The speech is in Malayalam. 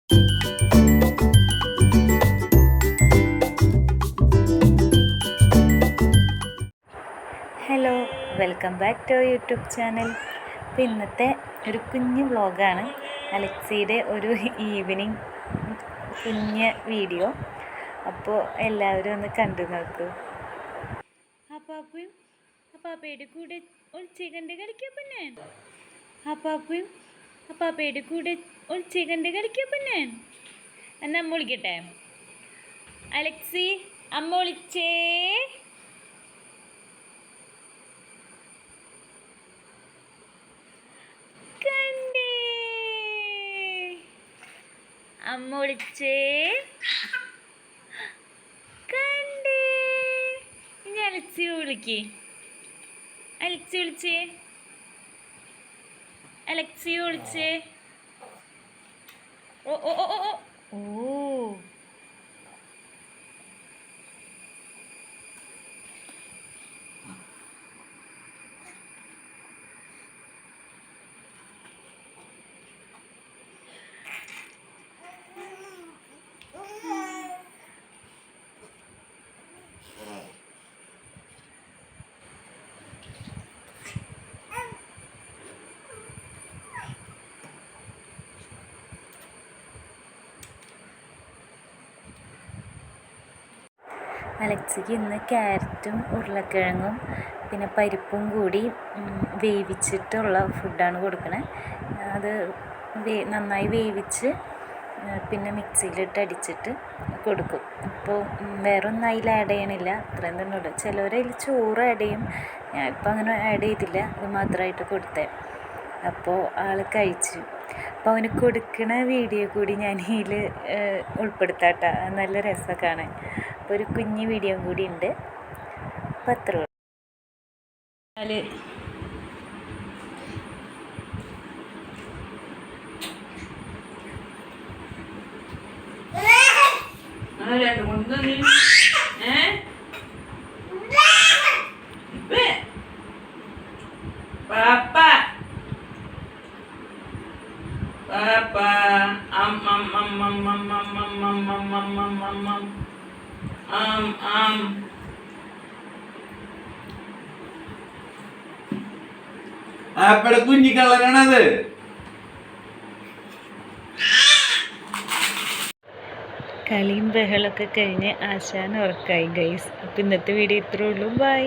Hello, welcome back to YouTube channel. അപ്പോൾ ഇന്നത്തെ ഒരു കുഞ്ഞു വ്ളോഗാണ്. അലക്സിയുടെ ഒരു ഈവനിങ് കുഞ്ഞ് വീഡിയോ. അപ്പോൾ എല്ലാവരും ഒന്ന് കണ്ടു നോക്കൂ. അപ്പാപ്പയുടെ കൂടെ ഒളിച്ചേകണ്ട് കളിക്കാ പിന്നെ. അപ്പാപ്പയുടെ കൂടെ ഒളിച്ചേകണ്ട് കളിക്കാ പിന്നെ. എന്നാ അമ്മ വിളിക്കട്ടെ. അലക്സി, അമ്മ വിളിച്ചേ. അമ്മ വിളിച്ചേ. കണ്ടേ. ഇനി അലക്സി വിളിക്കേ. അലക്സി വിളിച്ചേ. അലക്സി വിളിച്ചേ. ഓ ഓ ഓ ഓ ഓ. അലക്സിക്ക് ഇന്ന് ക്യാരറ്റും ഉരുളക്കിഴങ്ങും പിന്നെ പരിപ്പും കൂടി വേവിച്ചിട്ടുള്ള ഫുഡാണ് കൊടുക്കണേ. അത് നന്നായി വേവിച്ച് പിന്നെ മിക്സിയിലിട്ട് അടിച്ചിട്ട് കൊടുക്കും. അപ്പോൾ വേറെ ഒന്നും അതിൽ ആഡ് ചെയ്യണില്ല, അത്രയും തന്നെ ഉള്ളൂ. ചിലവർ അതിൽ ചോറ് ആഡ് ചെയ്യും, ഞാൻ ഇപ്പം അങ്ങനെ ആഡ് ചെയ്തില്ല, അത് മാത്രമായിട്ട് കൊടുത്തേ. അപ്പോൾ ആൾ കഴിച്ചു. അപ്പോൾ അവന് കൊടുക്കണ വീഡിയോ കൂടി ഞാൻ ഇതിൽ ഉൾപ്പെടുത്താട്ടോ, നല്ല രസമൊക്കെ കാണാൻ. അപ്പോൾ ഒരു കുഞ്ഞു വീഡിയോ കൂടി ഉണ്ട്. അപ്പം അത്ര ആപ്പടെ കുഞ്ഞിക്കള്ളനാണത്. കളിയും ബഹളമൊക്കെ കഴിഞ്ഞ് ആശാൻ ഉറക്കായി ഗൈസ്. അപ്പം ഇന്നത്തെ വീഡിയോ ഇത്രേ ഉള്ളൂ. ബൈ.